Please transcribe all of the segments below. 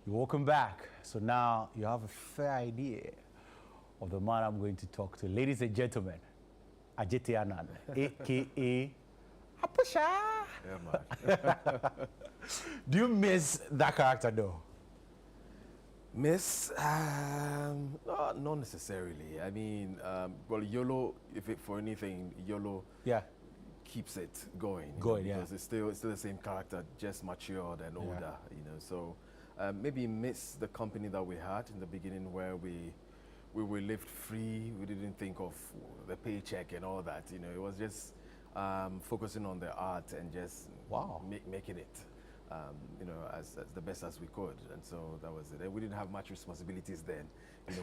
You're welcome back. So now you have a fair idea of the man I'm going to talk to. Ladies and gentlemen, Adjetey Anang, a.k.a. Apusha. Yeah, man. Do you miss that character though? Miss? Not necessarily. I mean, well, YOLO, if it for anything, YOLO keeps it going. Because it's still the same character, just matured and older, So maybe miss the company that we had in the beginning where we lived free. We didn't think of the paycheck and all that. It was just focusing on the art and just making it. As the best as we could, and so that was it. And we didn't have much responsibilities then.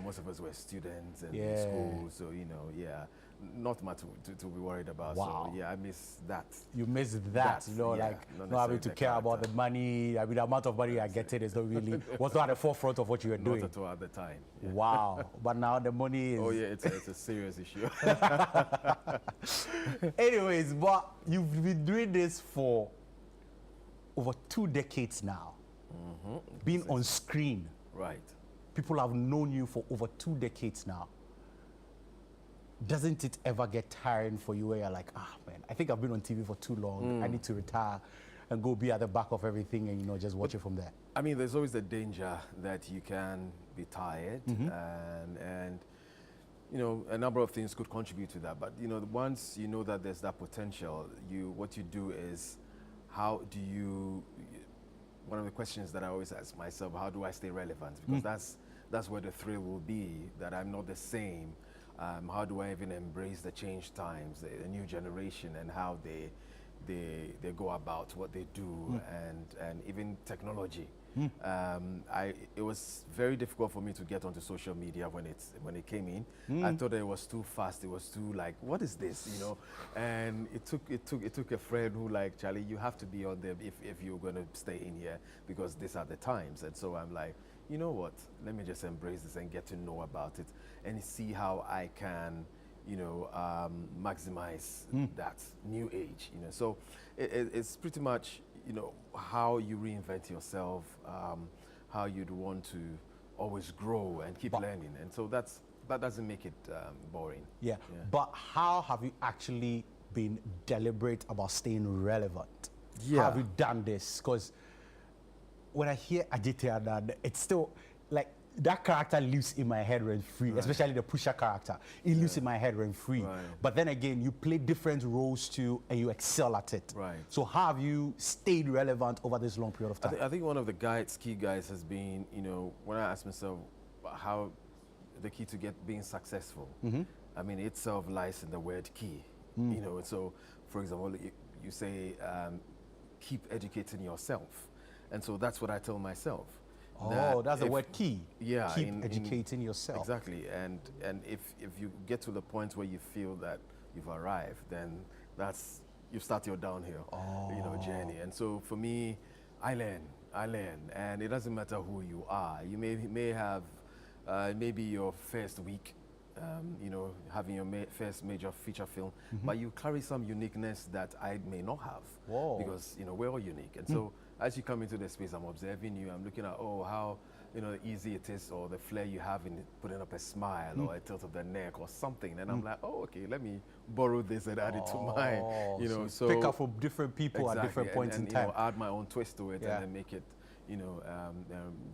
Most of us were students and in school, so not much to be worried about. Wow. So I miss that. You miss that, not having to care about the money. I mean, the amount of money I get is not really was not at the forefront of what you were doing. Not at all at the time. Yeah. Wow, but now the money is. Oh yeah, it's a serious issue. Anyways, but you've been doing this for over 2 decades now, being on screen. Right. People have known you for over 2 decades now. Doesn't it ever get tiring for you where you're like, man, I think I've been on TV for too long. I need to retire and go be at the back of everything and, just watch it from there? I mean, there's always the danger that you can be tired and a number of things could contribute to that. But, once you know that there's that potential, what you do is, how do you, one of the questions that I always ask myself, how do I stay relevant? Because that's where the thrill will be, that I'm not the same. How do I even embrace the changed times, the new generation, and how they go about what they do, and even technology. It was very difficult for me to get onto social media when it came in. I thought it was too fast. It was too like, what is this, And it took a friend who like, Charlie, you have to be on there if you're going to stay in here, because these are the times. And so I'm like, you know what? Let me just embrace this and get to know about it and see how I can, maximize that new age. So it's pretty much, how you reinvent yourself, how you'd want to always grow and keep learning. And so that doesn't make it boring. Yeah. But how have you actually been deliberate about staying relevant? Yeah. How have you done this? Because when I hear Adjetey Anang, it's still like that character lives in my head rent-free, especially the pusher character. It lives in my head rent-free. Right. But then again, you play different roles too, and you excel at it. Right. So how have you stayed relevant over this long period of time? I think one of the key guys has been, when I ask myself how the key to being successful, I mean, itself lies in the word key. So, for example, you say, keep educating yourself. And so that's what I tell myself. That's the word key. Yeah. Keep educating yourself. Exactly. And if you get to the point where you feel that you've arrived, then you start your downhill, journey. And so for me, I learn, and it doesn't matter who you are. You may have maybe your first week, having your first major feature film, but you carry some uniqueness that I may not have. Because we're all unique. And so as you come into the space, I'm observing you, I'm looking at how easy it is, or the flair you have in putting up a smile or a tilt of the neck or something, and I'm like, okay, let me borrow this and add it to mine. So pick up from different people at different points in time, add my own twist to it, and then make it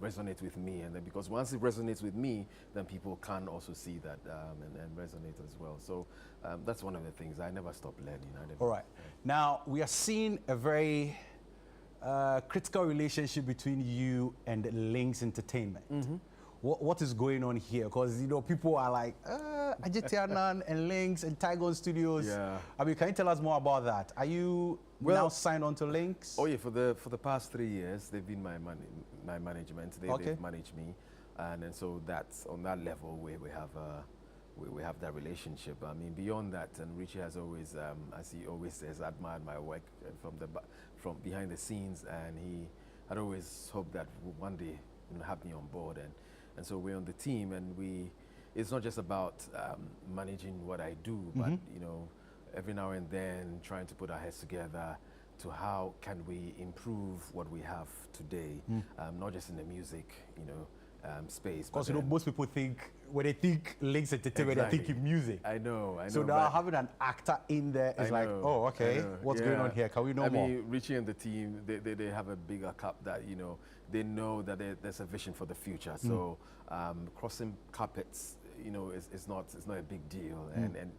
resonate with me. And then because once it resonates with me, then people can also see that and resonate as well. So that's one of the things. I never stop learning. All right. Now we are seeing a very critical relationship between you and Links Entertainment. What is going on here? Because people are like Adjetey Anang and Links and Tygon Studios. Yeah. I mean, can you tell us more about that? Are you now signed on to Links? Oh yeah, for the past 3 years, they've been my management. They've managed me, and so that's on that level where we have that relationship. I mean, beyond that, and Richie has always, as he always says, admired my work from behind the scenes, and he had always hoped that one day have me on board, and so we're on the team, and it's not just about managing what I do, but every now and then trying to put our heads together to how can we improve what we have today, not just in the music, space. Because most people think, when they think Links Entertainment, they think in music. I know. So now having an actor in there is like, oh, okay, what's going on here? Can we know more? I mean, Richie and the team, they have a bigger cup that, they know that there's a vision for the future. So crossing carpets, it's not a big deal. And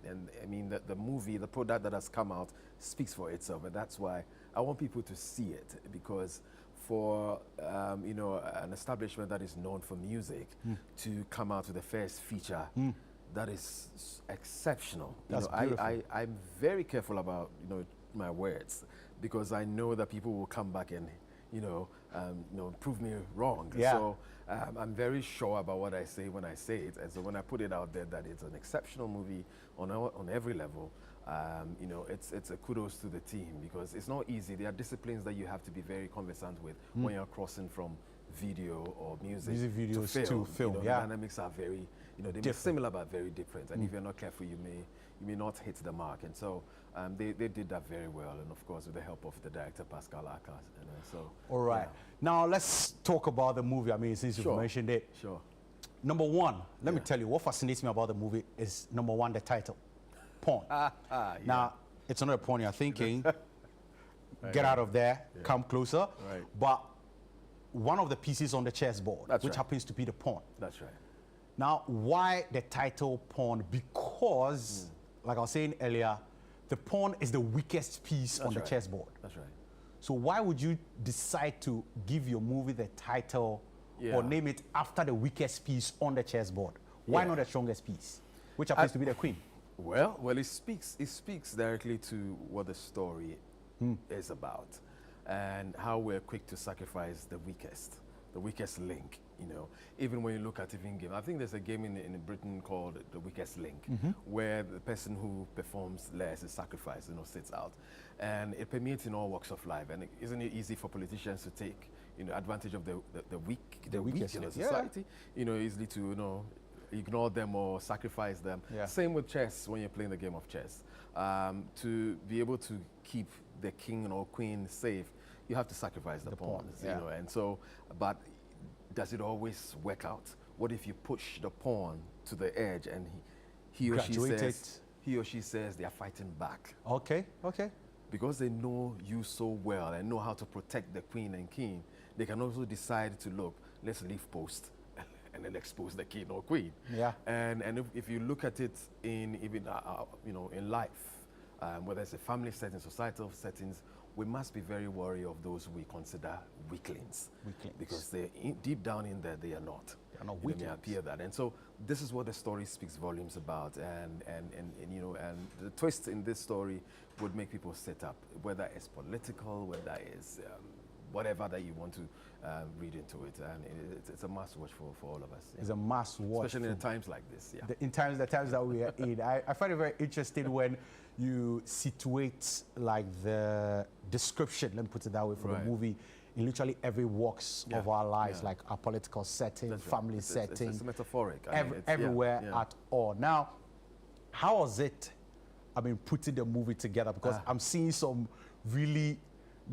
I mean, the movie, the product that has come out speaks for itself. And that's why I want people to see it, because for an establishment that is known for music to come out with the first feature, that is exceptional. That's beautiful. I'm very careful about my words, because I know that people will come back and prove me wrong. Yeah. So I'm very sure about what I say when I say it, and so when I put it out there that it's an exceptional movie on every level, it's a kudos to the team, because it's not easy. There are disciplines that you have to be very conversant with when you're crossing from video or music videos to film. Yeah. The dynamics are very, they may similar but very different, and if you're not careful, you may not hit the mark. And so they did that very well, and of course with the help of the director Pascal Akas. So all right. Now let's talk about the movie. I mean, since you've mentioned it. Sure. Number one, let me tell you, what fascinates me about the movie is, number one, the title, Porn. Now, it's not a porn you're thinking, get out of there, come closer. Right. But one of the pieces on the chessboard, which happens to be the pawn. That's right. Now, why the title Pawn? Because, like I was saying earlier, the pawn is the weakest piece on the chessboard. That's right. So why would you decide to give your movie the title or name it after the weakest piece on the chessboard? Why not the strongest piece, which happens to be the queen? Well, it speaks directly to what the story is about, and how we're quick to sacrifice the weakest link. Even when you look at even game, I think there's a game in Britain called The Weakest Link, where the person who performs less is sacrificed, sits out, and it permeates in all walks of life. And isn't it easy for politicians to take advantage of the weak in the society? Easily to ignore them or sacrifice them. Same with chess. When you're playing the game of chess, to be able to keep the king or queen safe, you have to sacrifice the pawns. And so, but does it always work out? What if you push the pawn to the edge and he or she says they are fighting back? Okay. Because they know you so well and know how to protect the queen and king, they can also decide to, look, let's leave post and then expose the king or queen. Yeah. And if you look at it in even in life, whether it's a family setting, societal settings, we must be very wary of those we consider weaklings. Because deep down in there, they are not. They are not weaklings. They may appear that. And so this is what the story speaks volumes about. And the twist in this story would make people sit up, whether it's political, whether it's whatever that you want to read into it. And it's a must watch for all of us. Yeah. It's a must watch. Especially in times like this. Yeah. The times that we are in. I find it very interesting when you situate like the description, let me put it that way, for the movie in literally every walks of our lives, like our political setting, family setting. It's metaphoric. Everywhere at all. Now, how was it, putting the movie together? Because I'm seeing some really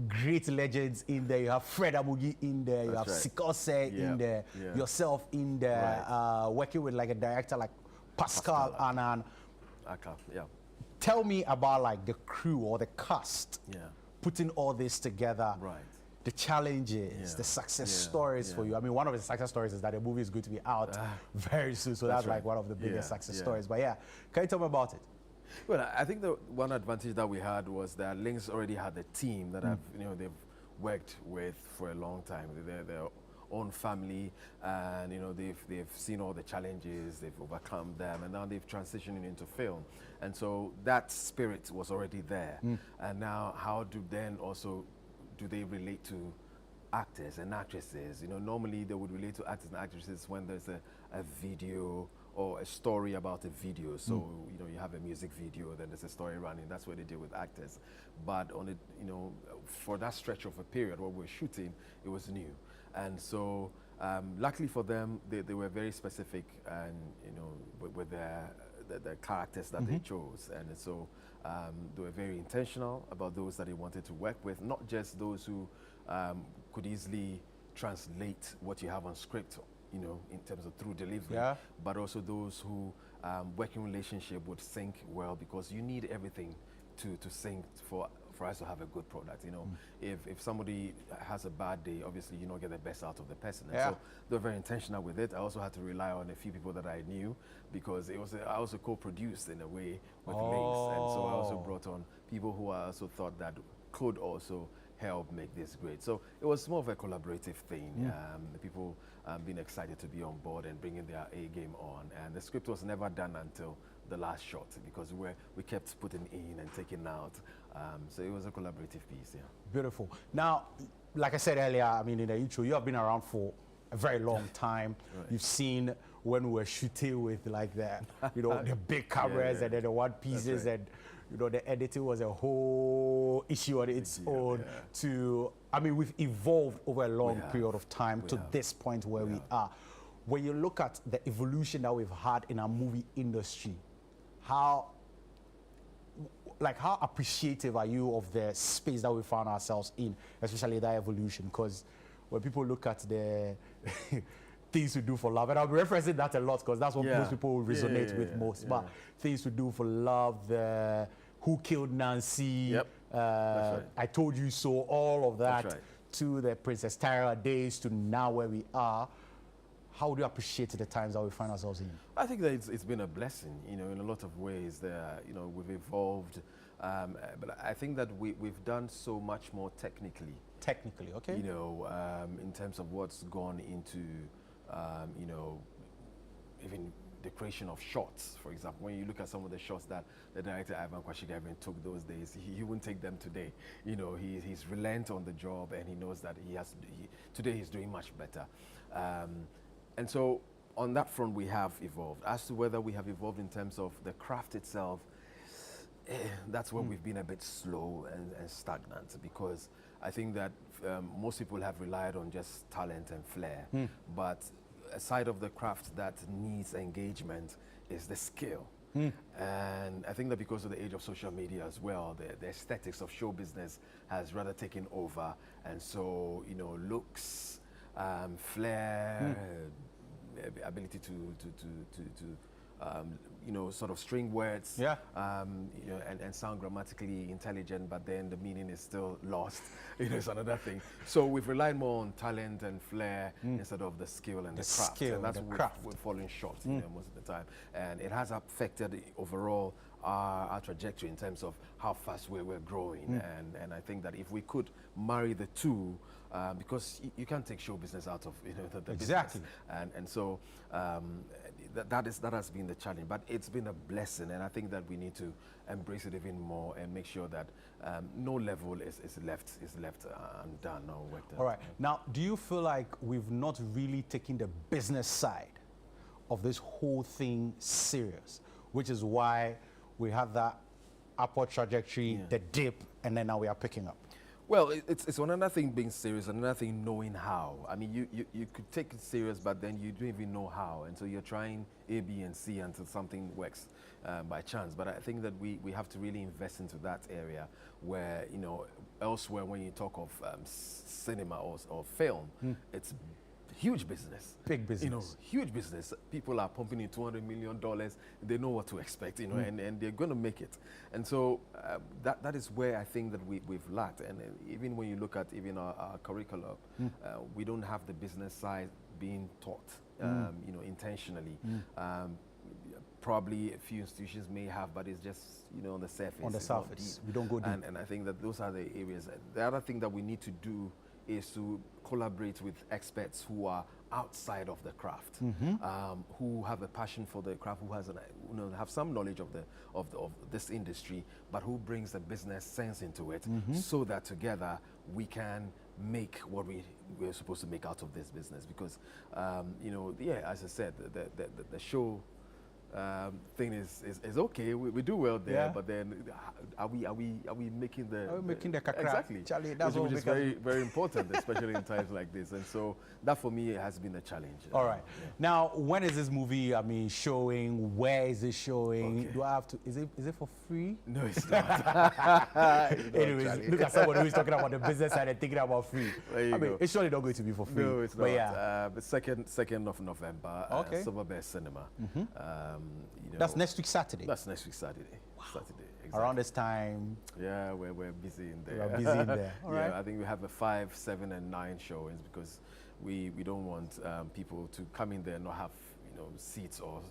great legends in there. You have Fred Amugi in there, you have Sikose in there, yourself in there, working with like a director like Pascal Anang. Tell me about like the crew or the cast putting all this together. The challenges, the success stories for you. One of the success stories is that the movie is going to be out very soon. So that's like one of the biggest success stories. But can you tell me about it? Well, I think the one advantage that we had was that Links already had a team that they've worked with for a long time. They're their own family, and they've seen all the challenges, they've overcome them, and now they've transitioned into film. And so that spirit was already there. And now how do they relate to actors and actresses? Normally they would relate to actors and actresses when there's a video or a story about a video. So, you have a music video, then there's a story running. That's what they do with actors. But on it, for that stretch of a period where we're shooting, it was new. And so, luckily for them, they were very specific and, with the characters that they chose. And so They were very intentional about those that they wanted to work with, not just those who could easily translate what you have on script, you know, in terms of through delivery, but also those who working relationship would sync well, because you need everything to sync for us to have a good product. You know, if somebody has a bad day, obviously you don't get the best out of the person. And so they're very intentional with it. I also had to rely on a few people that I knew, because it was I also co-produced in a way with Links, and so I also brought on people who I also thought that could also help make this great. So it was more of a collaborative thing. The people being excited to be on board and bringing their A game on, and the script was never done until the last shot, because we kept putting in and taking out. So it was a collaborative piece. Yeah. Beautiful. Now, like I said earlier, I mean, in the intro, you have been around for a very long time. You've seen when we were shooting with like the, you know, the big cameras and then the one pieces, and you know, the editing was a whole issue on its own. To, I mean, we've evolved over a long period of time to this point where we are. When you look at the evolution that we've had in our movie industry, how appreciative are you of the space that we found ourselves in, especially that evolution? Because when people look at the things we do for love, and I'll be referencing that a lot because that's what most people will resonate with most, but things we do for love, the Who Killed Nancy, I Told You So, all of that, to the Princess Tyra days, to now where we are. How do you appreciate the times that we find ourselves in? I think that it's been a blessing, you know, in a lot of ways. You know, we've evolved, but I think that we've done so much more technically. Technically, okay. You know, in terms of what's gone into, you know, even the creation of shots, for example. When you look at some of the shots that the director Ivan Kwashiga took those days, he wouldn't take them today. You know, he's relent on the job, and he knows that today he's doing much better. And so on that front, we have evolved. As to whether we have evolved in terms of the craft itself, that's where we've been a bit slow and stagnant, because I think that most people have relied on just talent and flair. But a side of the craft that needs engagement is the skill. And I think that because of the age of social media as well, the aesthetics of show business has rather taken over. And so, you know, looks, flair, ability to you know, sort of string words, you know, and sound grammatically intelligent, but then the meaning is still lost. You know, it's another thing. So we've relied more on talent and flair instead of the skill and the craft. And that's where we're falling short, you know, most of the time. And it has affected overall our trajectory in terms of how fast we're growing. And I think that if we could marry the two, because you can't take show business out of, you know, the business. And so that has been the challenge, but it's been a blessing, and I think that we need to embrace it even more and make sure that no level is left undone or worked out. All right. Now, do you feel like we've not really taken the business side of this whole thing serious, which is why we have that upward trajectory, the dip, and then now we are picking up? Well, it's another thing being serious, another thing knowing how. I mean, you could take it serious, but then you don't even know how. And so you're trying A, B, and C until something works by chance. But I think that we have to really invest into that area where, you know, elsewhere when you talk of cinema or film, it's huge business. Big business. You know, huge business. People are pumping in $200 million. They know what to expect, you know, and they're going to make it. And so that is where I think that we've lacked. And even when you look at even our curriculum, we don't have the business side being taught, you know, intentionally. Probably a few institutions may have, but it's just, you know, on the surface. On the surface. We don't go deep. And I think that those are the areas. The other thing that we need to do is to collaborate with experts who are outside of the craft, who have a passion for the craft, who has have some knowledge of this industry, but who brings the business sense into it, so that together we can make what we're supposed to make out of this business. Because you know, as I said, the show thing is okay. We do well there, Yeah. but then are we making the kakra? exactly? Charlie, that's which what is very important, especially in times like this. And so that for me has been a challenge. All right. Now, when is this movie? I mean, showing? Where is it showing? Okay. Do I have to? Is it for free? No, it's not. Anyways, Charlie. look at someone who is talking about the business side and thinking about free. There you I mean, go. it's surely not going to be for free. No, it's but not. Yeah. The second of November, Okay. Silver Bear Cinema. You know, That's next week Saturday. That's next week Saturday. Saturday. Exactly. Around this time. Yeah, we're busy in there. We're busy in there. All yeah, right. I think we have a 5, 7, and 9 showings because we don't want people to come in there and not have seats or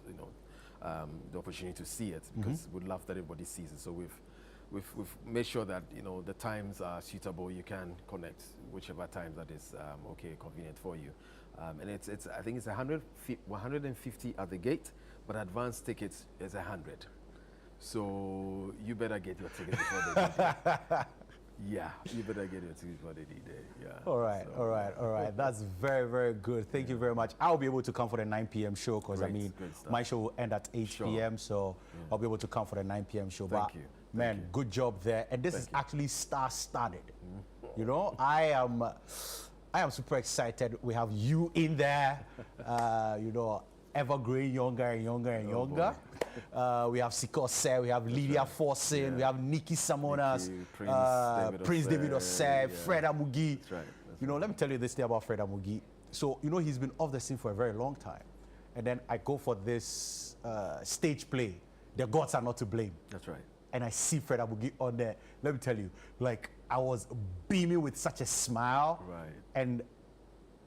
the opportunity to see it because we'd love that everybody sees it. So we've made sure that the times are suitable. You can connect whichever time that is convenient for you. And it's I think it's 150 at the gate, but advance tickets is 100. So you better get your tickets before they D-Day. Yeah, you better get your tickets before they D-Day. Yeah. All right, So, all right. That's very, very good. Thank you very much. I'll be able to come for the 9 p.m. show because, I Great, mean, great stuff. my show will end at 8 Sure. p.m. So I'll be able to come for the 9 p.m. show. Thank But, you. man, Thank you. good job there. And this Thank is you. actually star-studded. You know, I am super excited. We have you in there, ever growing younger and younger and Oh, younger. We have Sikose, we have Lydia Forsin, we have Nikki Samonas, Nikki, Prince David Osei, yeah. Fred Amugi. That's right. Let me tell you this thing about Fred Amugi. So, he's been off the scene for a very long time. And then I go for this stage play, The Gods Are Not to Blame. That's right. And I see Fred Amugi on there. Let me tell you, like, I was beaming with such a smile. Right. And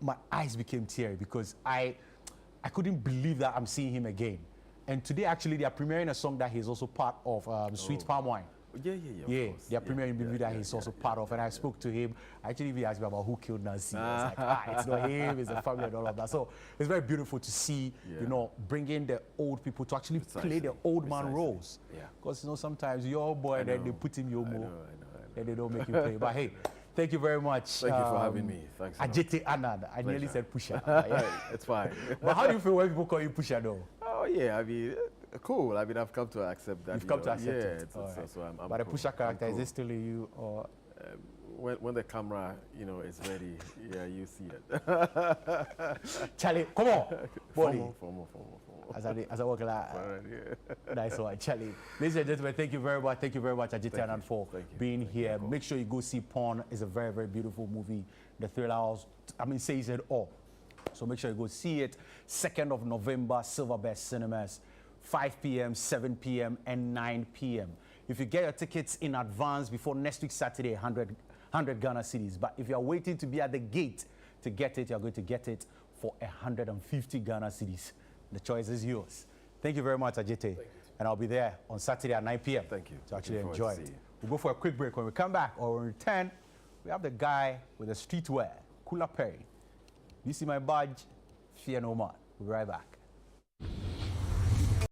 my eyes became teary because I couldn't believe that I'm seeing him again. And today, actually, they are premiering a song that he's also part of, Sweet Palm Wine. Yeah. Yeah, Of course. they are premiering a movie that he's also part of. And I spoke to him. I actually even asked him about who killed Nancy. I was like, it's not him, it's the family and all of that. So it's very beautiful to see, bringing the old people to actually play the old man roles. Yeah. Because, sometimes you're old boy, then they put him Yomo, I know. and they don't make him play. But hey, thank you very much. Thank you for having me. Thanks a lot. Adjetey Anang. I nearly Pleasure. said Pusha. It's fine. But how do you feel when people call you Pusha though? Oh yeah, I mean, cool. I mean, I've come to accept that. You've come to accept it. It's, All right. so I'm But the cool. Pusha character, I'm is cool. it still in you or? When the camera, is ready, yeah, you see it. Charlie, come on, buddy. Formal. As I walk like, Alright, yeah. nice one, Charlie. Ladies and gentlemen, thank you very much. Thank you very much, Adjetey Thank Anang, you. for Thank you. being Thank you, here. Uncle. Make sure you go see Pawn. It's a very, very beautiful movie. The thriller, says it all. So make sure you go see it. 2nd of November, Silver Bear Cinemas, 5 p.m., 7 p.m., and 9 p.m. If you get your tickets in advance before next week Saturday, 100 Ghana cedis. But if you are waiting to be at the gate to get it, you're going to get it for 150 Ghana cedis. The choice is yours. Thank you very much, Adjetey. And I'll be there on Saturday at 9 p.m. Thank you. To actually Looking forward enjoy to it. see you. We'll go for a quick break. When we come back or when we return, we have the guy with the streetwear, Kula Perry. You see my badge? Fear no man. We'll be right back.